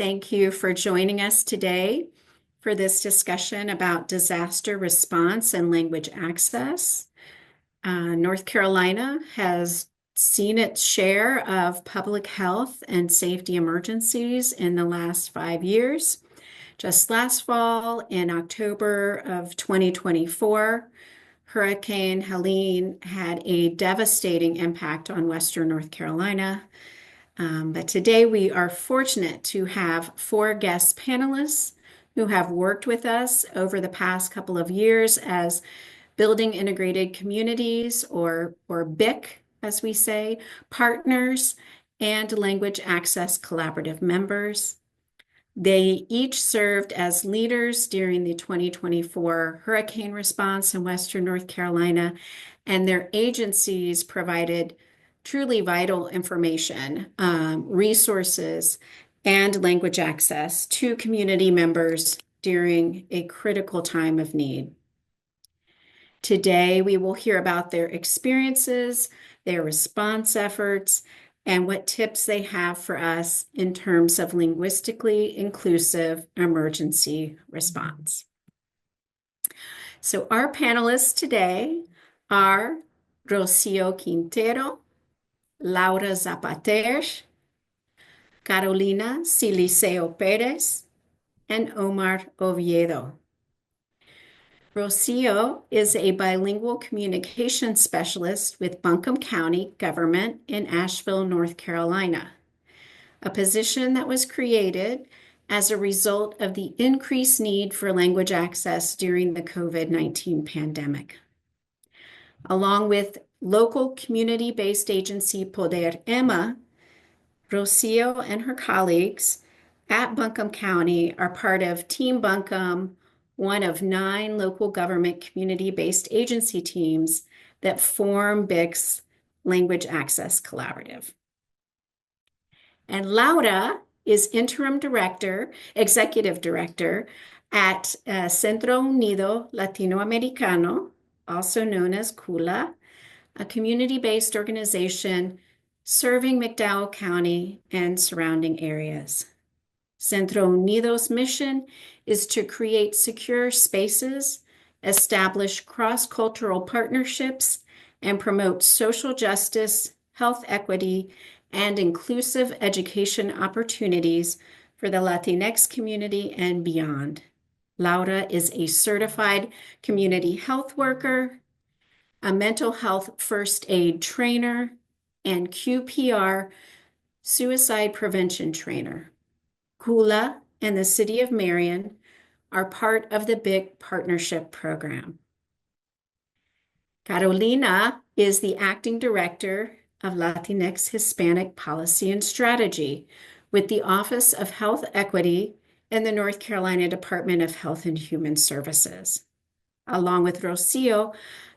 Thank you for joining us today for this discussion about disaster response and language access. North Carolina has seen its share of public health and safety emergencies in the last 5 years. Just last fall, in October of 2024, Hurricane Helene had a devastating impact on Western North Carolina. But today we are fortunate to have 4 guest panelists who have worked with us over the past couple of years as Building Integrated Communities, or BIC, as we say, partners and Language Access Collaborative members. They each served as leaders during the 2024 hurricane response in Western North Carolina, and their agencies provided truly vital information, resources, and language access to community members during a critical time of need. Today, we will hear about their experiences, their response efforts, and what tips they have for us in terms of linguistically inclusive emergency response. So our panelists today are Rocio Quintero, Laura Zapater, Carolina Siliceo Perez, and Omar Oviedo. Rocio is a bilingual communication specialist with Buncombe County government in Asheville, North Carolina, a position that was created as a result of the increased need for language access during the COVID-19 pandemic. Along with local community-based agency Poder Emma, Rocio and her colleagues at Buncombe County are part of Team Buncombe, one of 9 local government community-based agency teams that form BIC's Language Access Collaborative. And Laura is interim director, executive director at Centro Unido Latino Americano, also known as CULA, a community-based organization serving McDowell County and surrounding areas. Centro Unido's mission is to create secure spaces, establish cross-cultural partnerships, and promote social justice, health equity, and inclusive education opportunities for the Latinx community and beyond. Laura is a certified community health worker, a mental health first aid trainer, and QPR suicide prevention trainer. CULA and the City of Marion are part of the BIC Partnership Program. Carolina is the acting director of Latinx Hispanic Policy and Strategy with the Office of Health Equity in the North Carolina Department of Health and Human Services. Along with Rocio,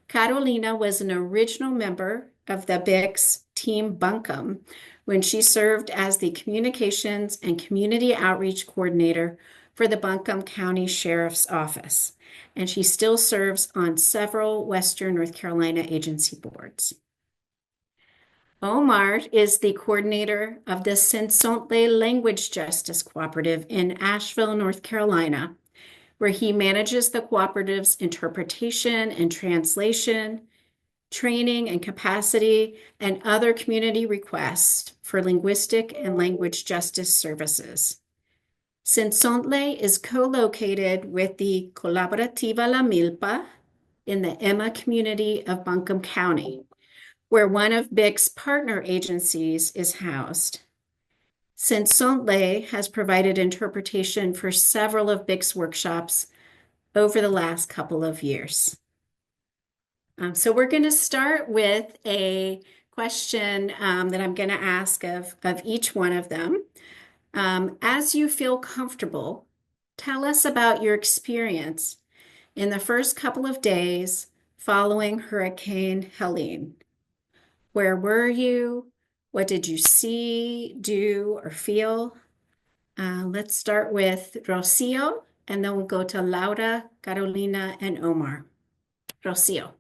Carolina was an original member of the BIC's Team Buncombe when she served as the Communications and Community Outreach Coordinator for the Buncombe County Sheriff's Office, and she still serves on several Western North Carolina agency boards. Omar is the coordinator of the Cenzontle Language Justice Cooperative in Asheville, North Carolina, where he manages the cooperative's interpretation and translation, training and capacity, and other community requests for linguistic and language justice services. Cenzontle is co-located with the Colaborativa La Milpa in the Emma community of Buncombe County, where one of BIC's partner agencies is housed. Cenzontle has provided interpretation for several of BIC's workshops over the last couple of years. So we're going to start with a question that I'm going to ask of each one of them. As you feel comfortable, tell us about your experience in the first couple of days following Hurricane Helene. Where were you? What did you see, do, or feel? Let's start with Rocio, and then we'll go to Laura, Carolina, and Omar. Rocio.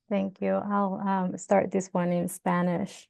Thank you. I'll start this one in Spanish.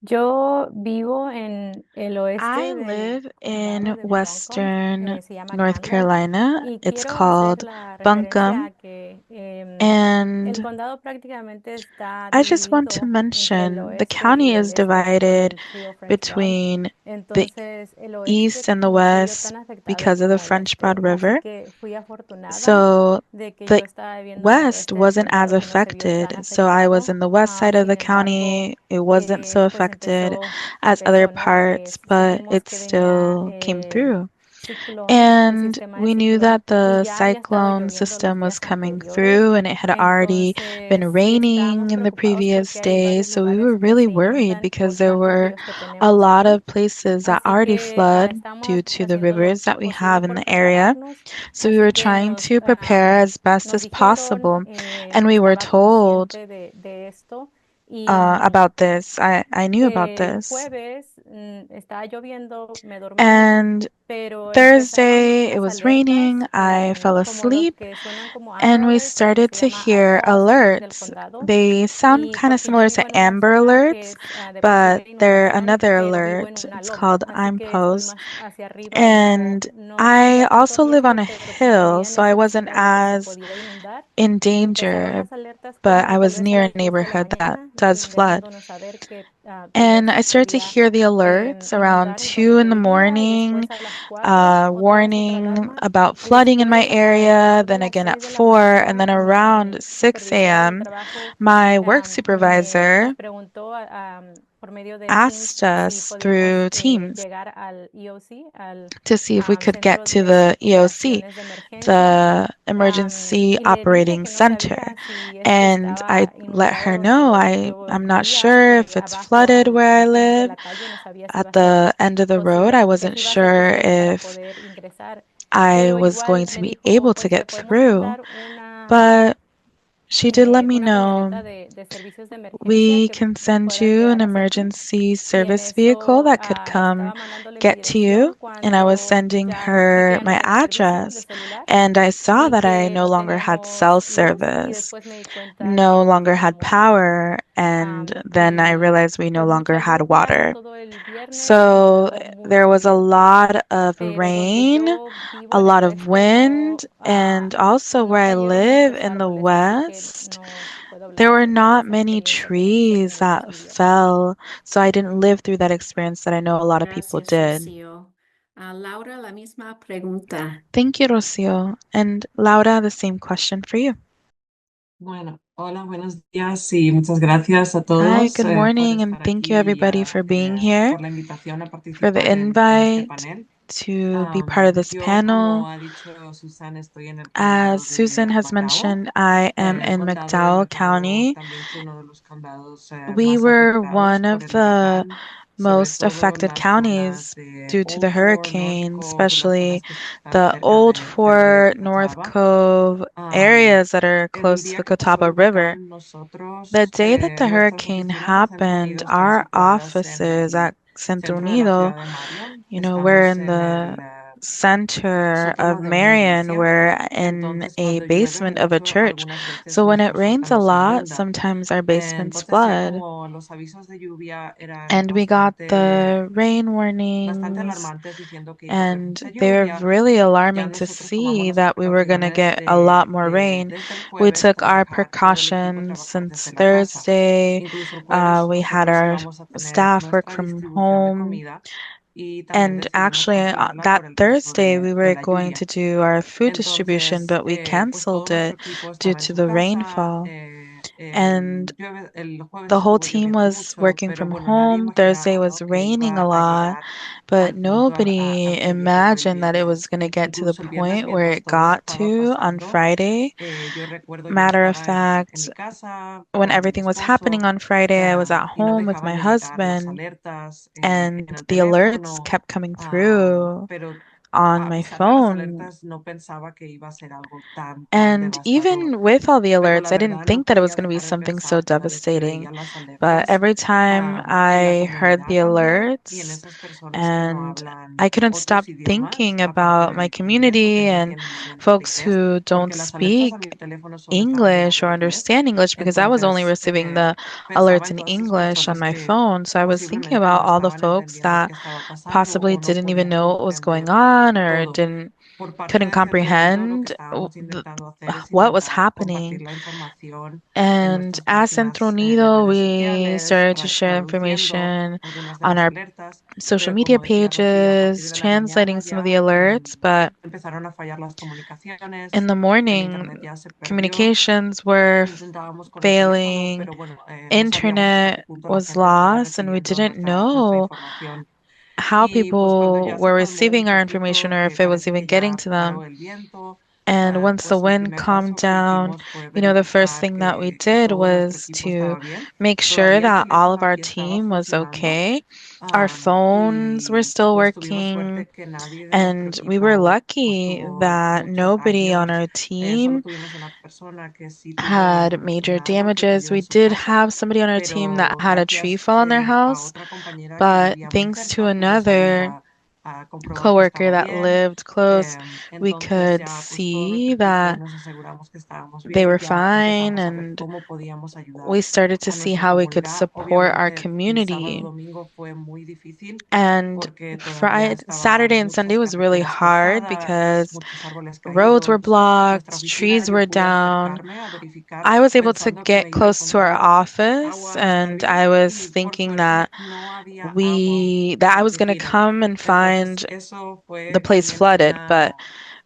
Yo vivo en el I oeste del live in condado de Buncombe, Western se llama North Camden, Carolina. y It's quiero hacer called la referencia Buncombe. a que el And condado prácticamente está I just want to dividido entre el mention the oeste y county el is este por divided el río French Broad. between the Entonces, el oeste east and the no se vio west tan afectado because of the como el French este, Broad así River. que fui afortunada So de que yo the estaba viviendo en el west oeste del wasn't as condado que no se vio tan affected. So I was afectado. in the west side of Sin the embargo, county. It wasn't so pues affected as other empezó, ¿no? parts, but Supimos it que venía still came through. el And sistema de we knew ciclón, that y the ya había estado cyclone lloviendo los system was días coming anteriores. through and it had already been Entonces, sí raining estábamos in the preocupados previous porque hay days. varios So we lugares were que really se worried inundan because por there tantos were ríos que a tenemos lot aquí. of places that Así already que flood due estamos to the haciendo lo rivers that we posible have in por the area. prepararnos. So we Así were que trying to prepare as best nos as dijeron, possible. And we were estaba told consciente de esto. Y about this. I knew about el this. jueves estaba lloviendo, me dormí, And pero empezaron Thursday, it las was raining. alertas I fell como los asleep que suenan como amber and we alerts, como started se to llama hear alertas aquí en el alerts. condado. They sound Y kind of porque yo similar vivo to en una Amber zona que Alerts, es de but posible they're inundación, another pero vivo en alert. una It's loma, called así I'm que estoy Post. más hacia arriba. No, And no I corría tanto also live on riesgo, a pero como hill, vivía en so I ese wasn't lugar donde se as podía inundar, in empezaron danger, las alertas but como I tal was vez a near a las 10 de la neighborhood that mañana, does flood. dejándonos saber que tal And vez I se started to podía hear the alerts around inundar donde 2 in yo the vivía, y morning, después a las 4 otra vez otra warning alarma, about y flooding in my después area, alrededor de then las again at 6 de la 4, and mañana then around mi 6 supervisora del a.m., trabajo my work nos supervisor preguntó por medio de asked Teams si us podíamos through Teams llegar al EOC, al to see if we could get Centro to de the EOC, Operaciones de Emergencia, the Emergency y le dije Operating que no Center. sabía si And I estaba let inundado her donde know yo I'm not vivía, sure if it's abajo flooded where I al frente de live la calle. No sabía si iba at a ser the end of the road. posible, I que wasn't si iba a ser sure posible para if poder ingresar. I Pero was going igual to me be dijo, able to pues te get podemos through. mandar But she did let me una camioneta know de servicios de emergencia we que can send puedan you an llegar hacia ti. emergency Y en service vehicle eso that could come estaba mandándoles get to you. dirección And I was cuando sending ya vi que her ya no my tenía servicio de address. celular, And I saw vi that I que no no longer had cell teníamos luz, y service, después me di cuenta de que no no longer had teníamos agua. power. And then I Y realized we no pues longer mucha had lluvia water. todo el viernes, So empezó there mucho was a viento, lot of pero donde rain, yo vivo a en el lot of oeste wind, and also no where I cayeron live muchos in the árboles, así que west, no puedo there hablar were acerca de not esa many experiencia que se trees tuvo ese that invierno. fell, so I didn't live through that experience that I know a lot of people Gracias, did. Rocío. Laura, la misma pregunta. Thank you, Rocio. And Laura, the same question for you. Bueno, hola, buenos días y muchas gracias a Hi, todos good por morning, and estar thank you aquí y everybody for being here, por la invitación a for the participar en este invite panel. to be part of this Yo, panel. como ha dicho Susan, estoy en el As condado Susan de has McDowell. mentioned, I am El in condado de McDowell McDowell County. también fue uno de los condados We más were afectados one por of el the huracán, sobre most todo affected las zonas counties de due to the Old Fort, North hurricane, Cove, las especially zonas que están the cerca Old del río Fort, North Catawba. Cove Am, areas that are el close to día the que pasó Catawba el River. huracán, The nosotros, day that the nuestras hurricane oficinas de Centro happened, Unido están our situadas en offices at el Centro centro de la Unido, ciudad de Marion. we're Estamos in en the el center of sótano de una Marion. iglesia. We're in Entonces, a cuando llueve basement of a mucho, church. algunas veces So when it nuestro rains a sótano se lot, inunda. sometimes our basements Entonces, ya flood. como los avisos de lluvia eran And we got the rain bastante warnings, alarmantes diciendo que iba a haber and mucha they were lluvia, really ya alarming to nosotros tomamos see las that we were going to precauciones get a lot more rain. desde el We jueves took our trabajar, todo el equipo precautions trabajar since desde la casa. Thursday. Incluso el jueves We had nosotros our íbamos a tener staff work nuestra from distribución de home. comida y también And decidimos actually, cancelarla that por el riesgo Thursday, we de were la going to lluvia. do our food distribution, Entonces, but we pues todo canceled nuestro it equipo due estaba en to su the casa. rainfall. And El jueves the whole estuvo team lloviendo was mucho, working pero from bueno, nadie home. Thursday imaginaba, was ¿no?, que raining iba a a lot, llegar but al punto, nobody al que llegó el imagined that it viernes. was going to get to the Incluso el viernes, point where mientras it todo got estaba to on pasando, Friday. yo recuerdo, yo Matter of estaba en fact, mi casa when con mi everything was happening esposo, on Friday, I was at y no home with dejaban my de llegar las husband, alertas en and el the alerts teléfono, kept coming through. pero on a my pesar de las phone. alertas, no pensaba que iba a ser algo tan And devastador. even with all the Pero alerts, la I didn't verdad no think that it was podía going to be dejar de something so pensar cada vez que devastating. veía las But alertas every time que la I heard comunidad the ha cambiado y en alerts, esas personas que no and I hablan couldn't stop otros idiomas thinking aparte about my del inglés o que community no and entienden solamente folks inglés, who don't porque las alertas a mi speak teléfono solo estaban en English or habla inglés. understand English because I was only Entonces receiving the pensaba alerts en in todas esas English on personas my que phone. So I was thinking posiblemente about no all the estaban folks entendiendo that qué estaba pasando possibly o no didn't even podían know what was going comprender on or todo. didn't Por parte couldn't de Centro Unido, lo que comprehend estábamos intentando hacer es what was intentar happening. compartir la información en And nuestras at Centro páginas de Unido, redes we sociales, started to share traduciendo information algunas de on las our alertas, social pero media como decía Rocío, a partir pages, de la mañana translating some of the ya alerts, but empezaron a fallar las in comunicaciones, the el morning, internet ya se perdió, communications were intentábamos con el teléfono, failing, pero bueno, no sabíamos hasta qué internet punto la was gente estaba lost, and we recibiendo didn't nuestra know información. how Y pues cuando people ya se were calmó un receiving our information poquito, or que if it was parece even que getting ya to paró them. el viento, And once the pues el wind primer calmed paso que down, hicimos fue the first verificar thing that we que did todo nuestro was equipo to estaba bien. make sure Todavía el that all of teléfono our aquí estaba team was funcionando, okay. Our phones were y still pues tuvimos working, suerte que nadie de nuestro and we were equipo pues lucky tuvo that muchos nobody on daños. our Solo team tuvimos una persona que sí had tuvo major un árbol que damages. cayó We en su did casa, have somebody on our team that pero had a tree gracias fall on their a house, otra compañera que but vivía muy thanks to cerca pudo salir another a comprobar que coworker estaba that bien. lived close, we Entonces could ya pues todo nuestro see equipo that nos aseguramos que estábamos they bien y were ya fine, empezamos a ver and cómo podíamos we ayudar started to a see nuestra how we could comunidad. support our Obviamente el sábado community. domingo fue muy difícil And porque todavía Friday, Saturday, estaban and Sunday muchas was really carreteras hard cortadas, because muchos árboles roads were caídos. Nuestra blocked, oficina trees yo were pude down. acercarme a verificar I was able to pensando que get me iba a close to our encontrar office, agua hasta and arriba I was y por thinking suerte that no había agua I en la was going to oficina. come and Entonces find eso the fue place también flooded, but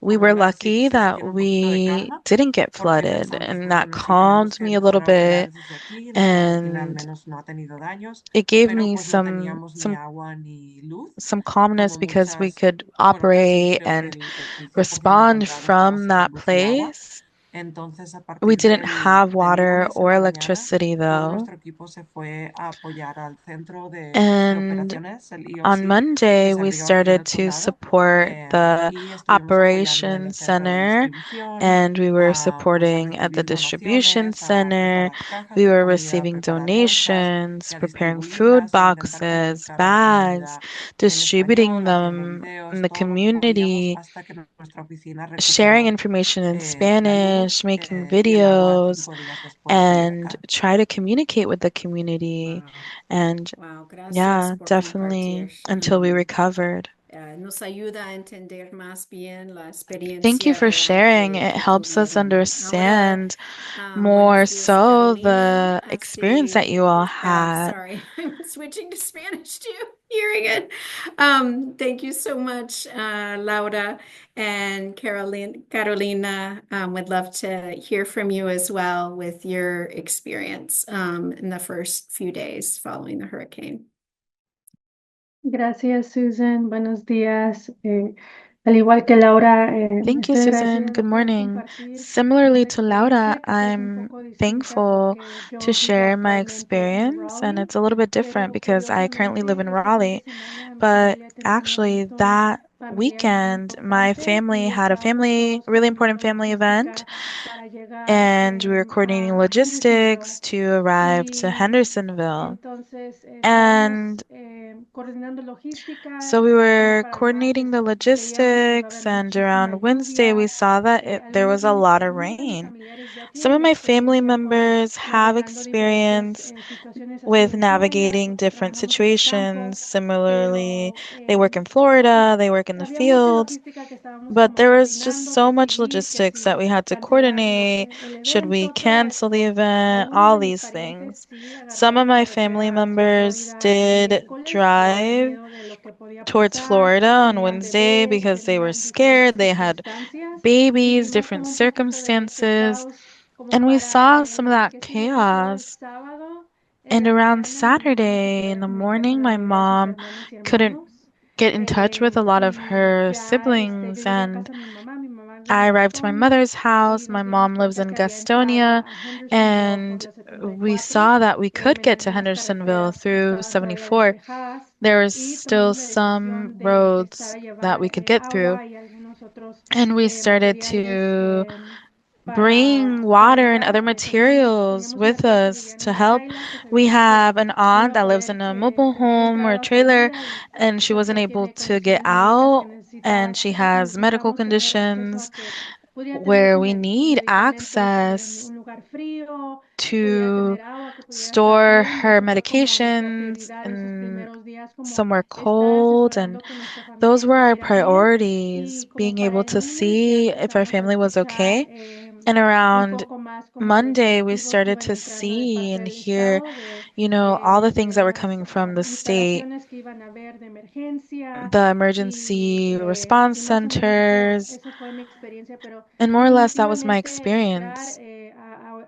we como were una lucky that sensación un poquito de we calma didn't get porque flooded, pensamos, and bueno, that si tenemos calmed que me a little empezar a operar bit, desde aquí, nuestra oficina al and menos no ha tenido daños, it gave pero me pues no teníamos ni agua ni luz, some calmness como because we muchas, could bueno, casi operate creo que and el 100% de respond temprano estaba from sin that luz y agua. place. Entonces, a We partir didn't have del water lunes en or la mañana, electricity todo though. nuestro equipo se fue a apoyar al centro de And operaciones, el on EOC, que Monday, se we abrió aquí en started el to condado, support the y estuvimos apoyando en el operations centro de center, distribución, and we were pues a supporting at the recibir distribution donaciones, a center. preparar cajas We de were comida, a receiving preparar bolsas donations, y a preparing food distribuirlas, a intentar boxes, comunicar a la bags, comunidad en distributing español, haciendo them in videos, the todo lo que podíamos community, hasta que nuestra oficina sharing recuperó information in la Spanish, luz making y el agua videos, 5 días después del and huracán. try to communicate with the community. Wow. And Wow, gracias yeah, por compartir. definitely until we recovered. Nos ayuda a entender más bien la Thank you experiencia for real sharing. It que helps us tuvieron. Ahora, understand more buenos días, so Carolina. the experience that Así, you all had. sorry, I'm switching to Spanish too, hearing it. Thank you so much, Laura and Carolina. Would love to hear from you as well with your experience in the first few days following the hurricane. Gracias, Susan. Buenos días. Al igual que Laura, Thank you, estoy Susan. Good agradecida por morning. compartir Similarly una to Laura, experiencia quizás un I'm poco distinta thankful porque to yo vivo share my actualmente en experience, and Raleigh, it's a little bit different pero because I currently live curiosamente in este fin de Raleigh. semana mi But familia tenía un actually, evento that familiar muy weekend, my importante family y had a estábamos todos really important coordinando family event, logística para llegar and we were coordinating a Hendersonville. logistics to arrive to Y Hendersonville. entonces estábamos And coordinando logística so we y ya were para el coordinating martes the veíamos que iba a logistics, haber and muchísima around Wednesday, we lluvia. saw that there was a lot of Algunos de mis rain. familiares ya Some of tienen my family experiencia con members have navegando diferentes experience situaciones así with en Florida navigating porque different trabajamos en el situations. campo, Similarly, pero they work in Florida, they work in the había mucha fields, logística que estábamos but como there was just coordinando, so que much si ir, que logistics that si we had to cancelar coordinate. el Should we evento, todo cancel the esto. event? Algunos All de mis these parientes things. sí Some of agarraron my family carretera hacia members Florida el did miércoles por el drive miedo de lo que podía towards pasar. Florida on Tenían Wednesday bebés, because they were tenían scared. diferentes They had circunstancias. babies, Vivimos different como un poquito de ese circumstances, caos como and we para, saw some of that qué sé yo, que fuera el chaos. sábado en And la around mañana mi mamá no se Saturday in pudiera the comunicar con morning, la my mayoría de sus mom hermanas y couldn't hermanos. get in touch with a lot of Y her ya yo siblings, llegué a and casa de mi mamá vive en I arrived to my Gastonia mother's house. y My nos dimos mom lives cuenta in que había entrado Gastonia, a Hendersonville por and la we 74, saw that we could get to mediante unas Hendersonville carreteras que through estaban todavía 74. despejadas. there was y still tomamos la some decisión de empezar roads a that llevar we could get through. agua y algunos otros And we started materiales to bring para water and ayudar. other materials Teníamos una with tía que us vivía en to una help. traila que We sabíamos que have an no aunt iba a that lives poder in a mobile tener home mucha or a agua todo el trailer, día y and she pues wasn't ella able tiene to get condiciones médicas que out, necesitaba and she o que has medical necesitamos tener acceso conditions a que pudiera tener where sus, we sus need medicamentos en access un lugar frío, que pudiera to tener agua, que pudiera estar store bien, y her eso fue como nuestra medications prioridad esos in primeros días, como somewhere estar cold. And asesorando que nuestra familia those were our estuviera bien. priorities, Y como being para able el to lunes ya see if our empezamos a family was escuchar okay. And un around poco más como de Monday, we incentivos que started iban to entrando de see parte and del hear, Estado, de, all the de things that were las coming from the state, instalaciones que iban a haber de emergencia the y, emergency response más o menos eso, centers. esa fue mi experiencia, pero And more or less, that was my definitivamente entrar experience.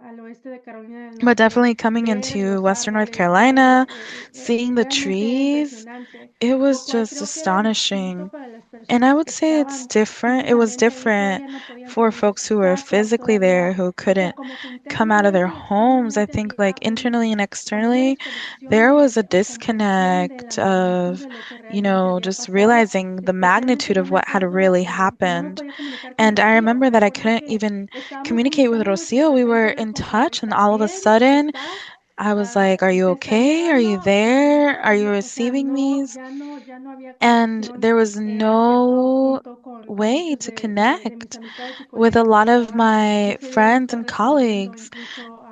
al oeste de Carolina del But Norte, definitely coming ver into los Western North árboles, ver, Carolina, seeing the realmente era trees, impresionante, it lo was cual just creo que era distinto astonishing. para las And I personas would que say it's estaban different. It was físicamente ahí, different todavía no podían for salir de folks sus who were casas, physically there todavía, who o sea, couldn't como que come out of their internamente y homes. I externamente think, like, había internally and como una externally, desconexión there was a o comprensión de disconnect la magnitud of, de lo que realmente había just pasado. realizing the Especialmente magnitude yo of me what had acuerdo really que no me happened. podía comunicar con And I Rocío. remember Me that I acuerdo couldn't que even estábamos communicate with comunicándonos y de Rocio. We were repente in como, touch, and ¿estás all of a bien? sudden, ¿Estás? I was like, "Are you ¿Te estás okay? Are you llegando? there? Are you O sea, receiving no, these?" ya no había And conexión there was al tiempo no junto con way muchos to de mis connect amistades y with a colegas que lot of estaban my decidiendo friends estar and respondiendo. colleagues. Incluso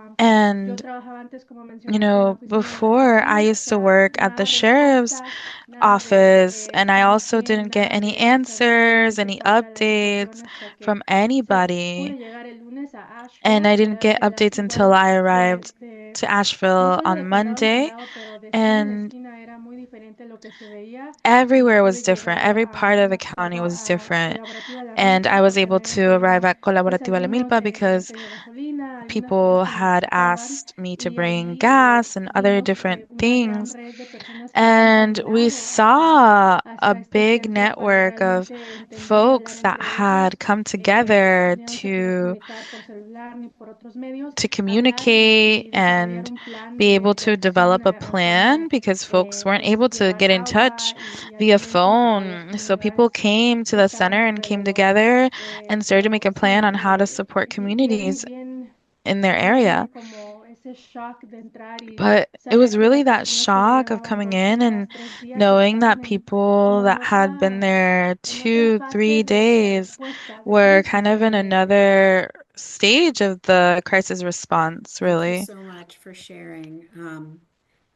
yo And, trabajaba antes, como mencionaste, en la oficina de la before I alcaldía, o used to sea, work at the nada de sheriff's encuestas, nada office, de and I also didn't información, get nada any de saber answers, realmente any cuál era la situación updates hasta que from pude anybody. llegar el lunes a And Asheville, I didn't get de la updates until ciudad I arrived to no Asheville solo on del condado en Monday. condado, pero de esquina en And esquina era muy diferente lo que se veía, y everywhere was pude different. llegar Every part of me the county acuerdo, was a different. Colaborativa La And I Milpa, was able obtener to arrive at Colaborativa La desayunos Milpa en el because sello gasolina, algunas people cosas que had necesitaban, asked me to y bring allí gas and other vimos different una gran things. red de personas que habían And we caminado saw a hasta este big centro para network of realmente entender y hablar folks that entre ellos. had come together No se podía comunicar por celular ni por otros medios, to hablar communicate y desarrollar and un plan be able de to acción develop a a cómo plan because folks weren't able to llevar get in agua touch y via alimentos a las phone. So people comunidades came to que the estaban center and came alrededor. together and started to make Pero a plan sí, on how to support communities in their area. como ese shock de entrar y But it was saber que really las that personas que ya shock of llevaban coming 2 in días, and 3 días, knowing estaban that people como that had been there en otra two, fase three de days respuesta, de were kind crisis, of in another stage of the crisis response, Thank you really. so much for sharing.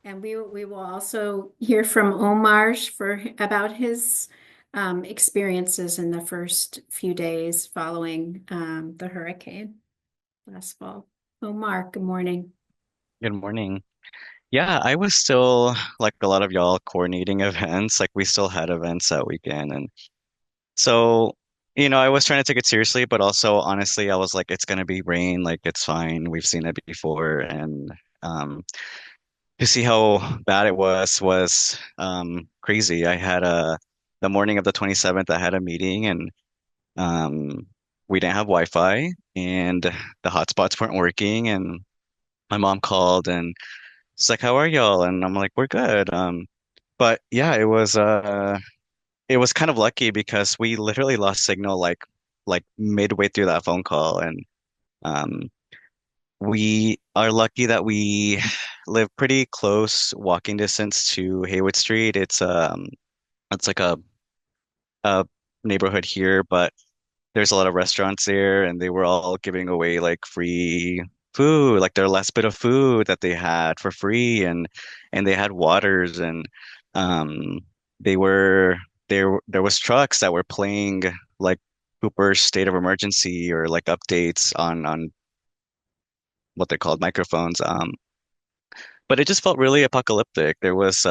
And we will also hear from Omar about his experiences in the first few days following the hurricane last fall. Omar, good morning. Good morning. Yeah, I was still like a lot of y'all coordinating events. Like we still had events that weekend. And so, I was trying to take it seriously, but also honestly, I was like, it's gonna be rain, like it's fine. We've seen it before. And to see how bad it was crazy. I had the morning of the 27th, I had a meeting and um we didn't have Wi-Fi and the hotspots weren't working and my mom called and it's like, how are y'all? And I'm like, we're good. But yeah, it was kind of lucky because we literally lost signal like midway through that phone call. And um we are lucky that we live pretty close walking distance to Haywood Street. It's like a neighborhood here, but there's a lot of restaurants there and they were all giving away like free food, like their last bit of food that they had for free and they had waters and um they were there was trucks that were playing like Cooper's state of emergency or like updates on what they called microphones. But it just felt really apocalyptic. There was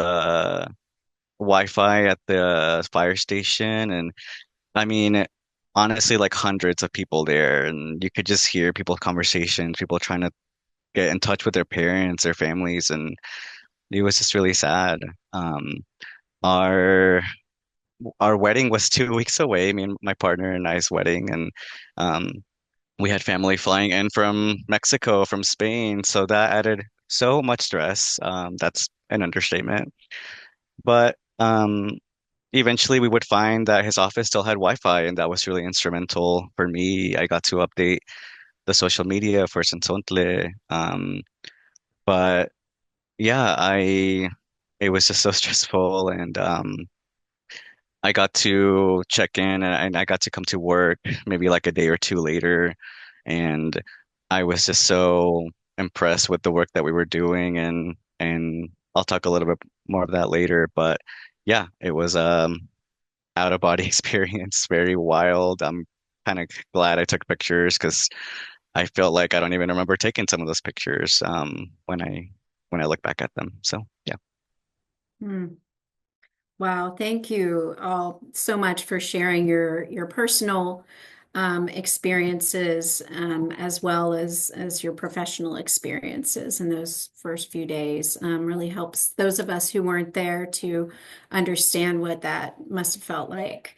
Wi-Fi at the fire station and I mean, honestly, like hundreds of people there, and you could just hear people's conversations, people trying to get in touch with their parents, their families, and it was just really sad. Um, our our wedding was 2 weeks away, me and my partner and I's wedding, and um, we had family flying in from Mexico, from Spain, so that added so much stress. That's an understatement. But Um, Eventually we would find that his office still had Wi-Fi, and that was really instrumental for me. I got to update the social media for Cenzontle. But yeah, I it was just so stressful, and I got to check in, and I got to come to work maybe like a day or two later, and I was just so impressed with the work that we were doing, and I'll talk a little bit more of that later. But yeah, it was out of body experience, very wild. I'm kind of glad I took pictures because I felt like I don't even remember taking some of those pictures when I look back at them. So yeah. Hmm. Wow, thank you all so much for sharing your personal experiences as well as your professional experiences in those first few days. Really helps those of us who weren't there to understand what that must have felt like.